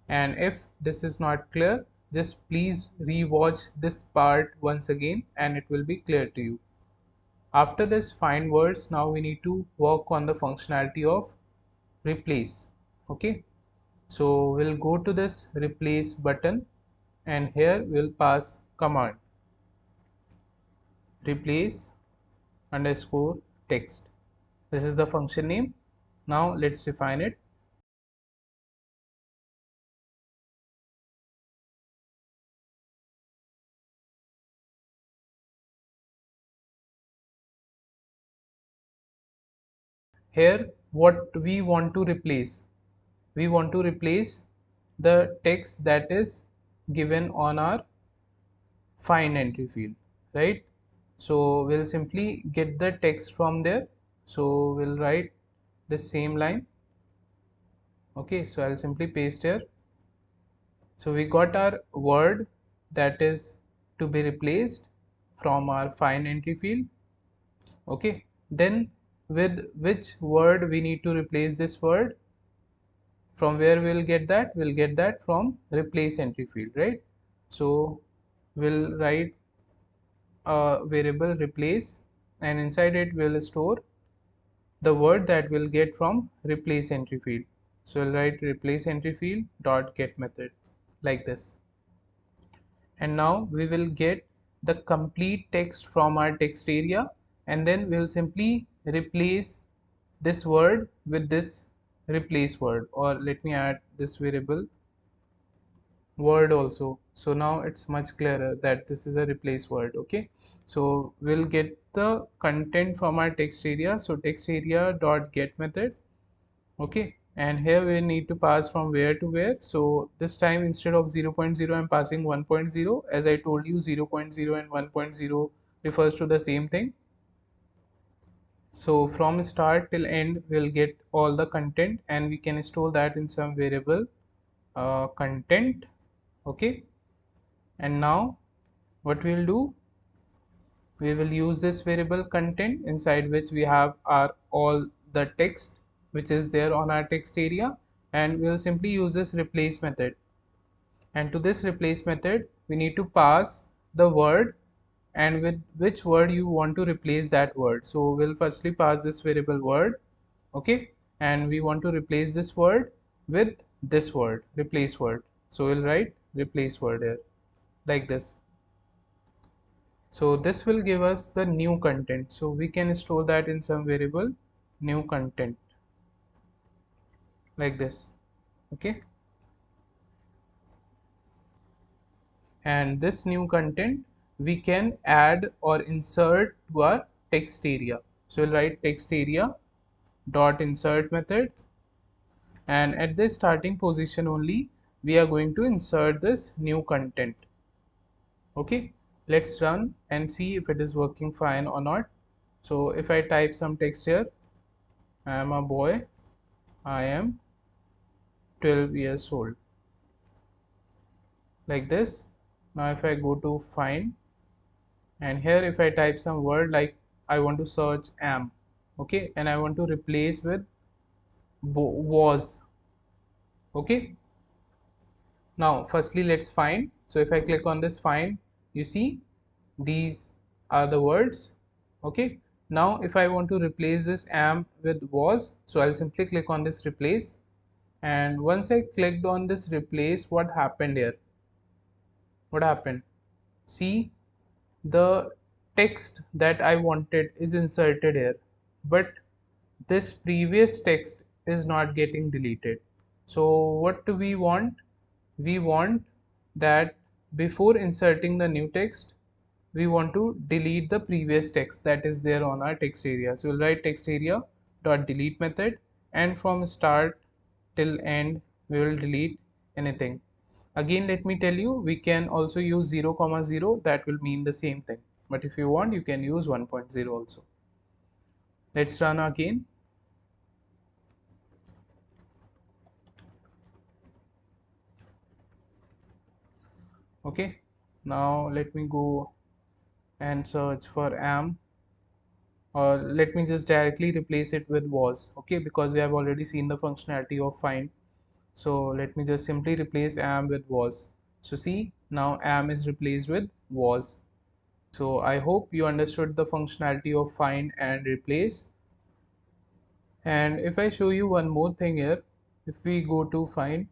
and if this is not clear, just please re-watch this part once again and it will be clear to you. After this find words, now we need to work on the functionality of replace. Okay, so we'll go to this replace button and here we'll pass command replace underscore text. This is the function name. Now let's define it. Here what we want to replace, we want to replace the text that is given on our find entry field, right? So we'll simply get the text from there. So we'll write the same line. Okay, so I'll simply paste here. So we got our word that is to be replaced from our find entry field. Okay, then with which word we need to replace this word? From where we'll get that? We'll get that from replace entry field, right? So we'll write a variable replace and inside it we'll store the word that we'll get from replace entry field. So we'll write replace entry field dot get method like this. And now we will get the complete text from our text area, and then we'll simply replace this word with this replace word, or let me add this variable word also. So now it's much clearer that this is a replace word. Okay, so we'll get the content from our text area. So text area dot get method. Okay, and here we need to pass from where to where. So this time instead of 0.0 I'm passing 1.0. As I told you, 0.0 and 1.0 refers to the same thing. So from start till end we'll get all the content and we can store that in some variable content. Okay, and now what we'll do, we will use this variable content inside which we have our all the text which is there on our text area, and we'll simply use this replace method. And to this replace method we need to pass the word and with which word you want to replace that word. So we'll firstly pass this variable word. Okay, and we want to replace this word with this word, replace word. So we'll write replace word here like this. So this will give us the new content. So we can store that in some variable new content. like this. Okay, and this new content we can add or insert to our text area. So we'll write text area dot insert method, and at the starting position only we are going to insert this new content. Okay, let's run and see if it is working fine or not. So if I type some text here, I am a boy, I am 12 years old, like this. Now if I go to find, and here if I type some word like I want to search am, okay, and I want to replace with was. Okay, now firstly let's find. So if I click on this find, you see these are the words. Okay, now if I want to replace this am with was, so I'll simply click on this replace, and once I clicked on this replace, what happened here? What happened? See, the text that I wanted is inserted here, but this previous text is not getting deleted. So what do we want? We want that before inserting the new text, we want to delete the previous text that is there on our text area. So we'll write text area dot delete method, and from start till end we will delete anything. Again, let me tell you, we can also use 0 comma 0, that will mean the same thing, but if you want you can use 1.0 also. Let's run again. Okay, now let me go and search for am, or let me just directly replace it with was. Okay, because we have already seen the functionality of find, so let me just simply replace am with was. So see, now am is replaced with was. So I hope you understood the functionality of find and replace. And if I show you one more thing here, if we go to find,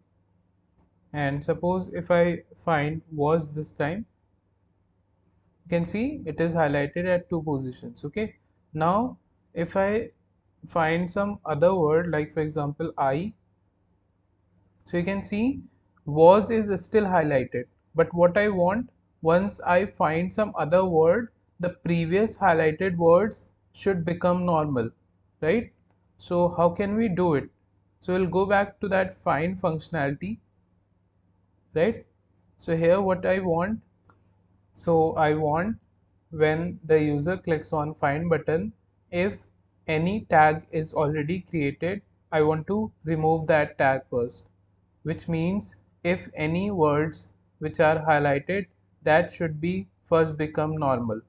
and suppose if I find was this time, you can see it is highlighted at 2 positions. Okay, now if I find some other word like for example I, so you can see was is still highlighted, but what I want, once I find some other word, the previous highlighted words should become normal, right? So how can we do it? So we'll go back to that find functionality, right? So here what I want, so I want when the user clicks on find button, if any tag is already created, I want to remove that tag first, which means if any words which are highlighted, that should be first become normal.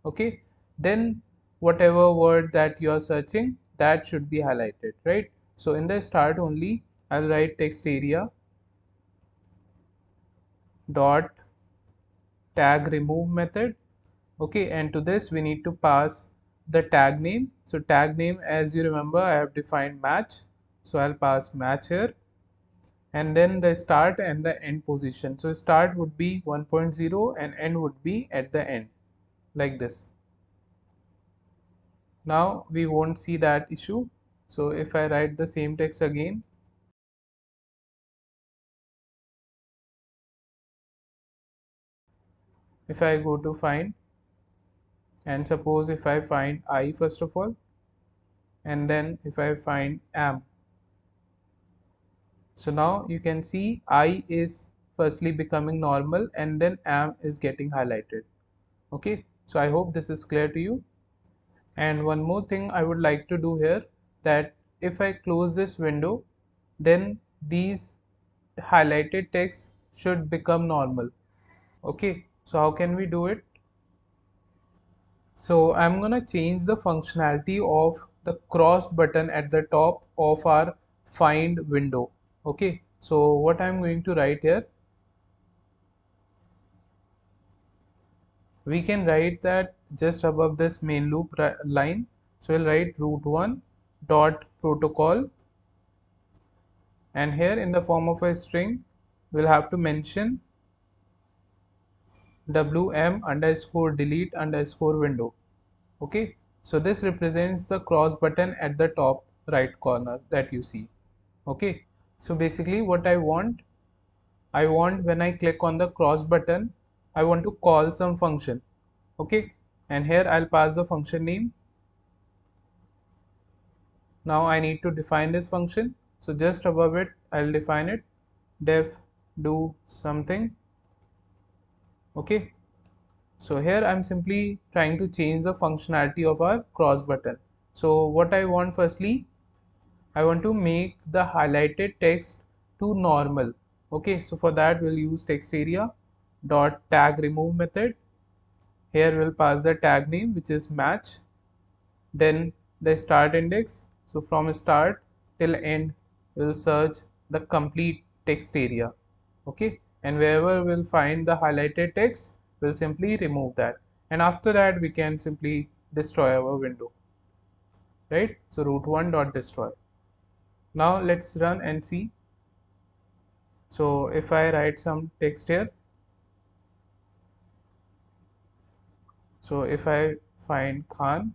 Okay, then whatever word that you are searching, that should be highlighted, right? So in the start only I'll write text area dot tag remove method. Okay, and to this we need to pass the tag name. So tag name, as you remember, I have defined match, so I'll pass match here, and then the start and the end position. So start would be 1.0 and end would be at the end, like this. Now we won't see that issue. So if I write the same text again, if I go to find, and suppose if I find I first of all, and then if I find am, so now you can see I is firstly becoming normal and then am is getting highlighted. Okay, so I hope this is clear to you. And one more thing I would like to do here, that if I close this window, then these highlighted text should become normal. Okay, so how can we do it? So I'm gonna change the functionality of the cross button at the top of our find window. Okay, so what I'm going to write here, we can write that just above this main loop line. So we'll write root1 dot protocol, and here in the form of a string we'll have to mention wm underscore delete underscore window. Okay, so this represents the cross button at the top right corner that you see. Okay, So basically what I want when I click on the cross button, I want to call some function. Okay, and here I'll pass the function name. Now I need to define this function. So just above it, I'll define it, def do something. Okay, so here I'm simply trying to change the functionality of our cross button. So what I want, firstly, I want to make the highlighted text to normal. Okay, so for that we'll use text area dot tag remove method. Here we'll pass the tag name, which is match, then the start index. So from start till end we'll search the complete text area. Okay, and wherever we'll find the highlighted text, we'll simply remove that, and after that we can simply destroy our window, right? So root1 dot destroy. Now let's run and see. So if I write some text here, so if I find Khan,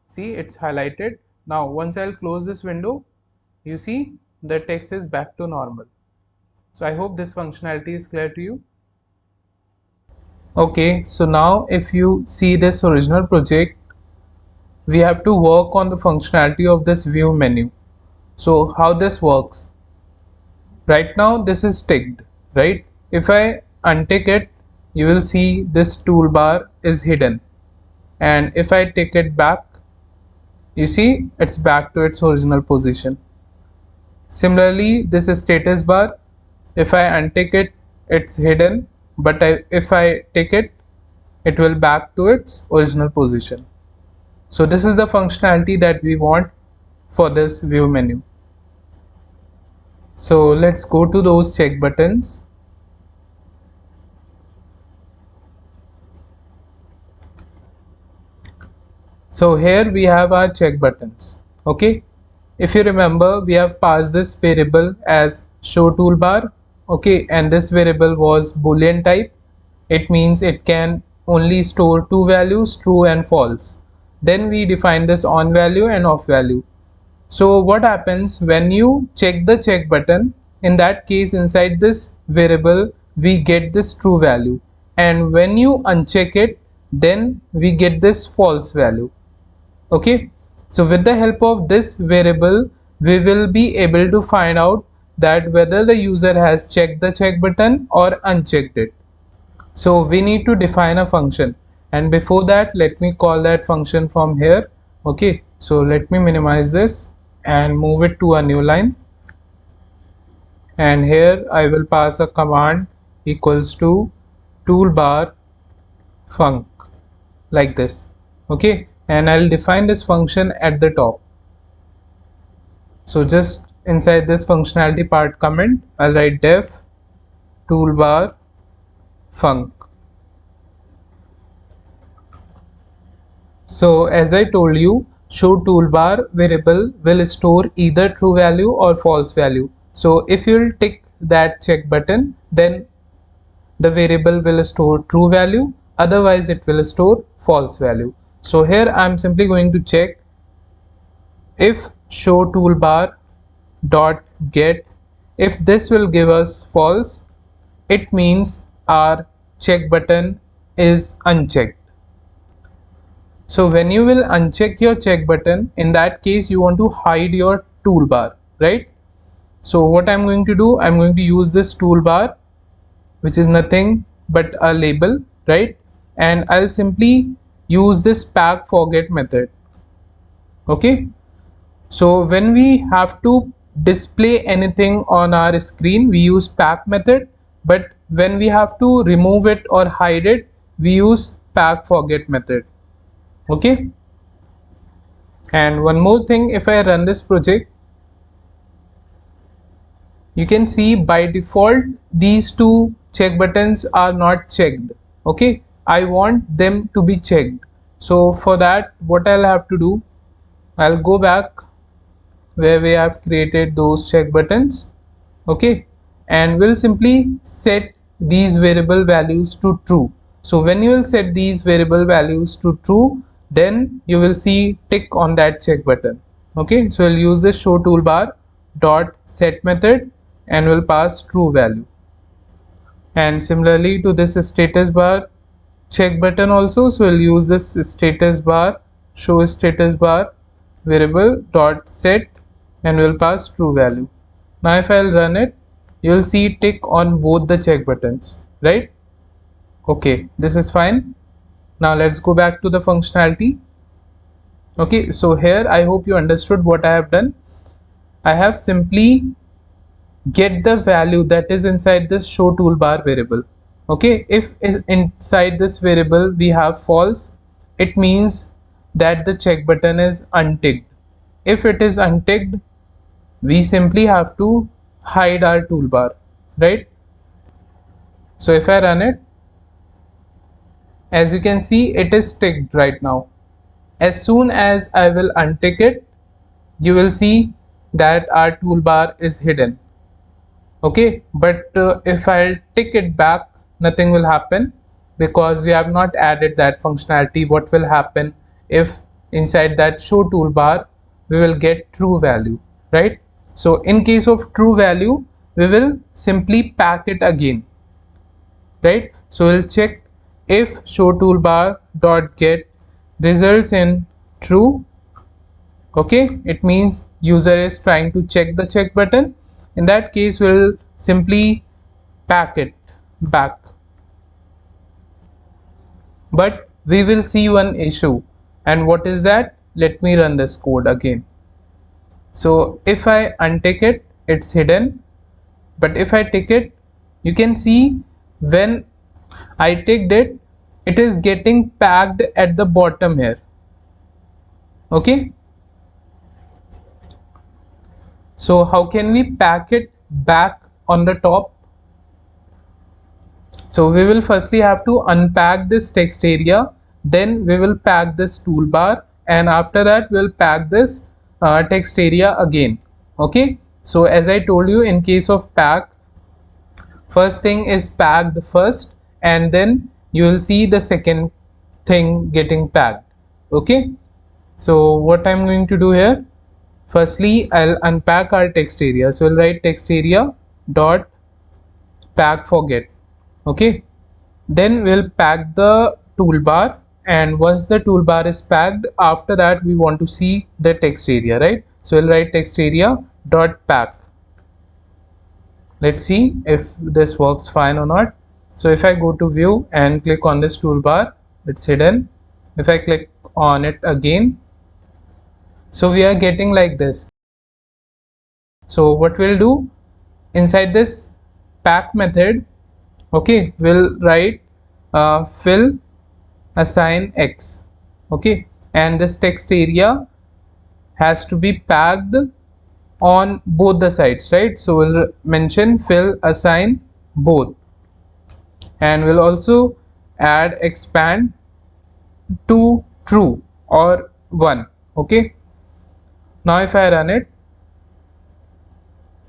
see, it's highlighted. Now once I'll close this window, you see the text is back to normal. So I hope this functionality is clear to you. Okay, so now if you see this original project, we have to work on the functionality of this view menu. So how this works? Right now this is ticked, right? If I untick it, you will see this toolbar is hidden, and if I take it back, you see it's back to its original position. Similarly, this is status bar. If I untick it, it's hidden, but if I take it, it will back to its original position. So this is the functionality that we want for this view menu. So let's go to those check buttons. So here we have our check buttons. Okay, if you remember, we have passed this variable as show toolbar. Okay, and this variable was boolean type. It means it can only store two values, true and false. Then we define this on value and off value. So what happens when you check the check button? In that case, inside this variable we get this true value, and when you uncheck it, then we get this false value. Okay, so with the help of this variable, we will be able to find out that whether the user has checked the check button or unchecked it. So we need to define a function, and before that let me call that function from here. Okay, so let me minimize this and move it to a new line, and here I will pass a command equals to toolbar func, like this. Okay, and I'll define this function at the top. So just inside this functionality part comment, I'll write def toolbar func. So as I told you, show toolbar variable will store either true value or false value. So if you'll tick that check button, then the variable will store true value, otherwise it will store false value. So here I'm simply going to check if show toolbar dot get. If this will give us false, it means our check button is unchecked. So when you will uncheck your check button, in that case you want to hide your toolbar, right? So what I'm going to do, I'm going to use this toolbar, which is nothing but a label, right? And I'll simply use this pack forget method. Okay, so when we have to display anything on our screen, we use pack method, but when we have to remove it or hide it, we use pack forget method. Okay, and one more thing, if I run this project, you can see by default these two check buttons are not checked. Okay, I want them to be checked. So for that, what I'll have to do, I'll go back where we have created those check buttons. Okay, and we'll simply set these variable values to true. So when you will set these variable values to true, then you will see tick on that check button. Okay, so I'll use this show toolbar dot set method and will pass true value. And similarly to this status bar check button also, so we'll use this status bar show status bar variable dot set and will pass true value. Now if I'll run it, you'll see tick on both the check buttons, right? Okay, this is fine. Now let's go back to the functionality. Okay, so here I hope you understood what I have done. I have simply get the value that is inside this show toolbar variable. Okay, if inside this variable we have false, it means that the check button is unticked. If it is unticked, we simply have to hide our toolbar, right? So if I run it, as you can see, it is ticked right now. As soon as I will untick it, you will see that our toolbar is hidden. Okay, but if I'll tick it back, nothing will happen because we have not added that functionality. What will happen if inside that show toolbar we will get true value, right? So in case of true value, we will simply pack it again, right? So we'll check if show toolbar dot get results in true. Okay, it means user is trying to check the check button. In that case, we'll simply pack it back. But we will see one issue, and what is that? Let me run this code again. So if I untick it, it's hidden, but if I tick it, you can see when I ticked it, it is getting packed at the bottom here. Okay, so how can we pack it back on the top? So we will firstly have to unpack this text area, then we will pack this toolbar, and after that we'll pack this text area again. Okay, so as I told you, in case of pack, first thing is packed first and then you will see the second thing getting packed. Okay, so what I'm going to do here, firstly I'll unpack our text area. So I'll write text area dot pack forget. Okay, then we'll pack the toolbar, and once the toolbar is packed, after that we want to see the text area, right? So we'll write text area dot pack. Let's see if this works fine or not. So if I go to view and click on this toolbar, it's hidden. If I click on it again, so we are getting like this. So what we'll do, inside this pack method, okay, we'll write fill assign x. Okay, and this text area has to be packed on both the sides, right? So we'll mention fill assign both, and we'll also add expand to true or 1. Okay, now if I run it,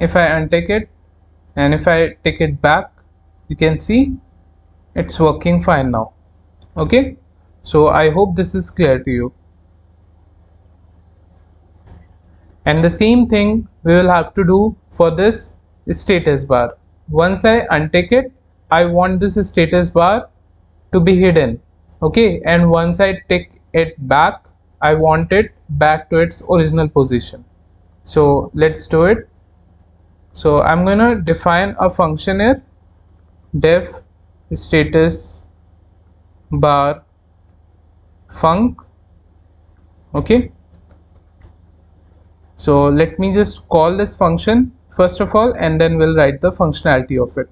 if I untick it and if I take it back, you can see it's working fine now. Okay, so I hope this is clear to you. And the same thing we will have to do for this status bar. Once I untick it, I want this status bar to be hidden. Okay, and once I tick it back, I want it back to its original position. So let's do it. So I'm gonna define a function here, def status bar func. Okay, so let me just call this function first of all, and then we'll write the functionality of it.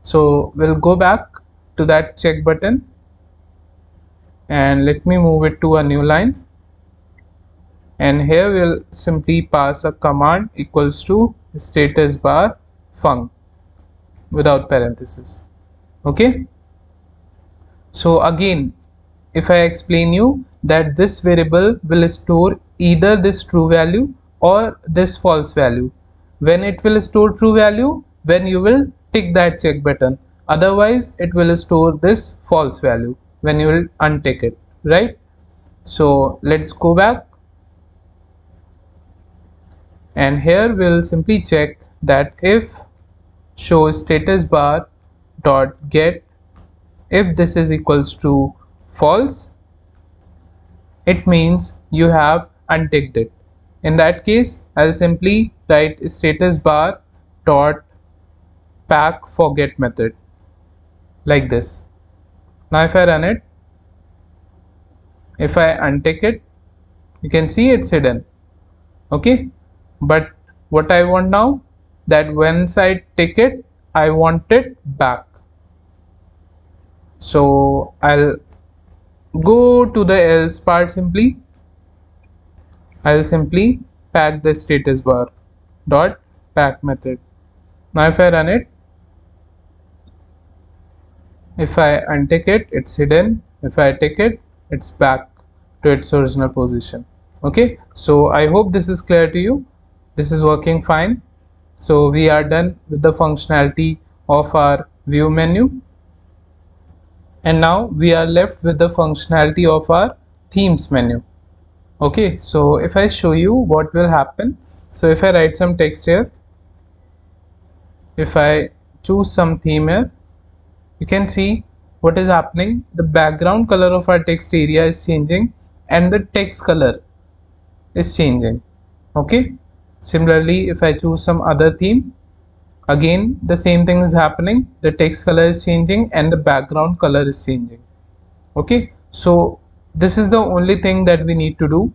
So we'll go back to that check button and let me move it to a new line, and here we'll simply pass a command equals to status bar func without parenthesis. Okay, so again, if I explain you that this variable will store either this true value or this false value. When it will store true value, when you will tick that check button, otherwise it will store this false value when you will untick it, right? So let's go back and here we'll simply check that if show status bar dot get, if this is equals to false, it means you have unticked it. In that case, I'll simply write status bar dot pack forget method like this. Now if I run it, if I untick it, you can see it's hidden. Okay, but what I want now, that once I tick it, I want it back. So I'll go to the else part. Simply I'll simply pack the status bar dot pack method. Now if I run it, if I untick it, it's hidden. If I tick it, it's back to its original position. Okay, so I hope this is clear to you. This is working fine. So we are done with the functionality of our view menu, and now we are left with the functionality of our themes menu. Okay, so if I show you what will happen, so if I write some text here, if I choose some theme here, you can see what is happening. The background color of our text area is changing and the text color is changing. Okay, similarly if I choose some other theme, again the same thing is happening. The text color is changing and the background color is changing. Okay, so this is the only thing that we need to do.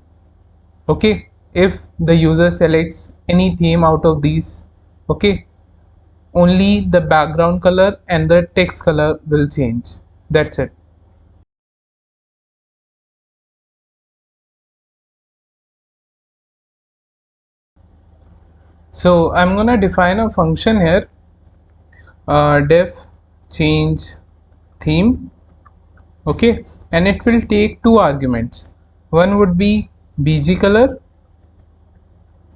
Okay, if the user selects any theme out of these, okay, only the background color and the text color will change. That's it. So I'm gonna define a function here, def change theme. Okay, and it will take two arguments. One would be bg color,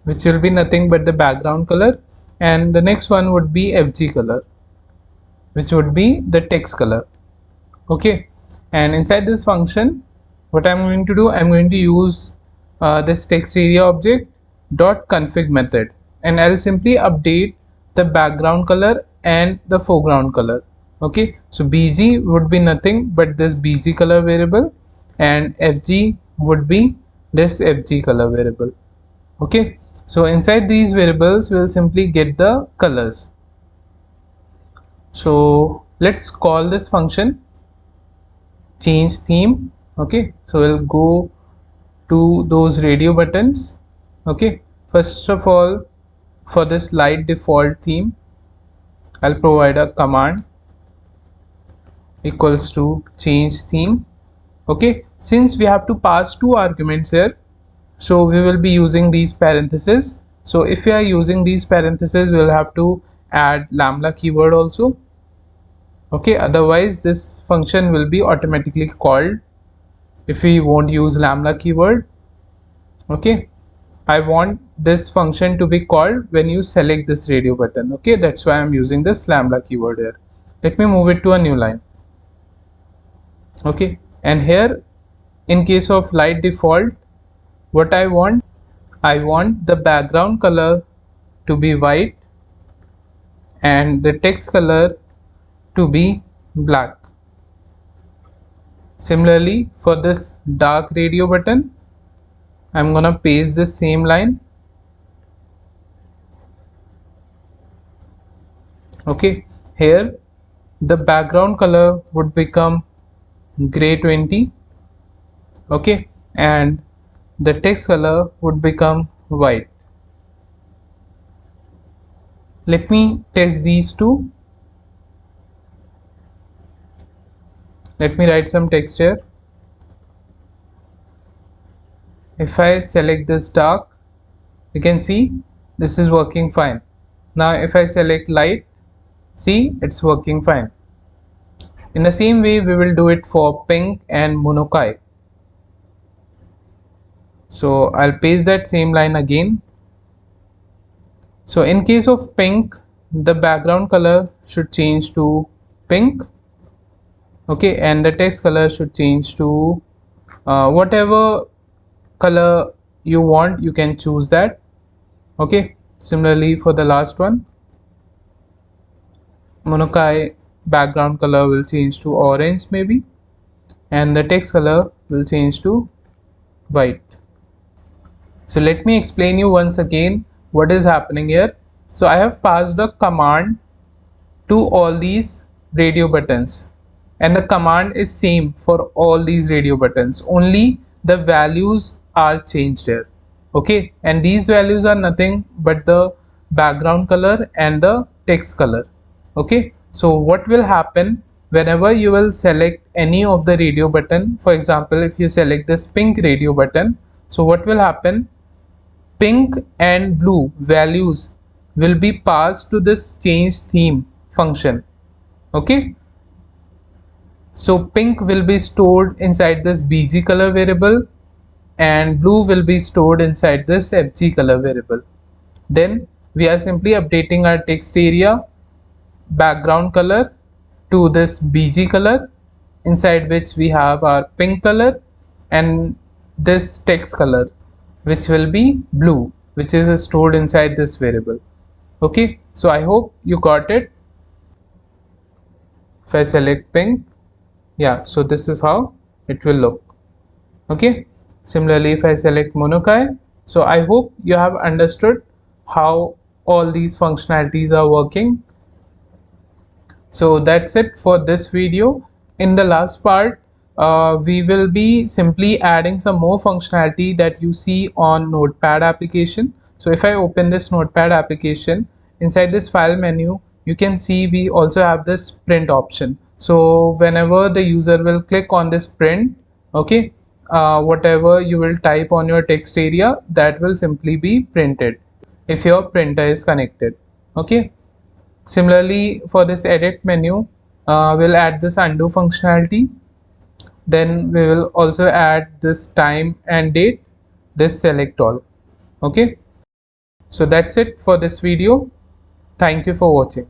which will be nothing but the background color, and the next one would be fg color, which would be the text color. Okay, and inside this function, what I'm going to do, I'm going to use this text area object dot config method, and I'll simply update the background color and the foreground color. Okay, so bg would be nothing but this bg color variable, and fg would be this fg color variable. Okay, so inside these variables we'll simply get the colors. So let's call this function change theme. Okay, so we'll go to those radio buttons. Okay, first of all, for this light default theme, I'll provide a command equals to change theme. Okay, since we have to pass two arguments here, so we will be using these parentheses. So if we are using these parentheses, we will have to add lambda keyword also. Okay, otherwise this function will be automatically called if we won't use lambda keyword. Okay, I want this function to be called when you select this radio button. Okay, that's why I'm using this lambda keyword here. Let me move it to a new line. Okay, and here in case of light default, what I want the background color to be white and the text color to be black. Similarly, for this dark radio button, I'm gonna paste the same line. Okay, here the background color would become gray 20. Okay, and the text color would become white. Let me test these two. Let me write some text here. If I select this dark, you can see this is working fine. Now if I select light, see it's working fine. In the same way we will do it for pink and monokai. So I'll paste that same line again. So in case of pink, the background color should change to pink. Okay, and the text color should change to whatever color you want, you can choose that. Okay, similarly for the last one, Monokai background color will change to orange maybe, and the text color will change to white. So let me explain you once again what is happening here. So I have passed a command to all these radio buttons, and the command is same for all these radio buttons, only the values are changed here. Okay, and these values are nothing but the background color and the text color. Okay, so what will happen whenever you will select any of the radio button? For example, if you select this pink radio button, so what will happen? Pink and blue values will be passed to this change theme function. Okay, so pink will be stored inside this bg color variable and blue will be stored inside this fg color variable. Then we are simply updating our text area background color to this bg color, inside which we have our pink color, and this text color which will be blue, which is stored inside this variable. Okay, so I hope you got it. If I select pink, yeah, so this is how it will look. Okay, similarly if I select Monokai, so I hope you have understood how all these functionalities are working. So that's it for this video. In the last part, we will be simply adding some more functionality that you see on Notepad application. So if I open this Notepad application, inside this file menu, you can see we also have this print option. So whenever the user will click on this print, okay, whatever you will type on your text area, that will simply be printed if your printer is connected. Okay. Similarly, for this edit menu, we'll add this undo functionality. Then we will also add this time and date, this select all. Okay, so that's it for this video. Thank you for watching.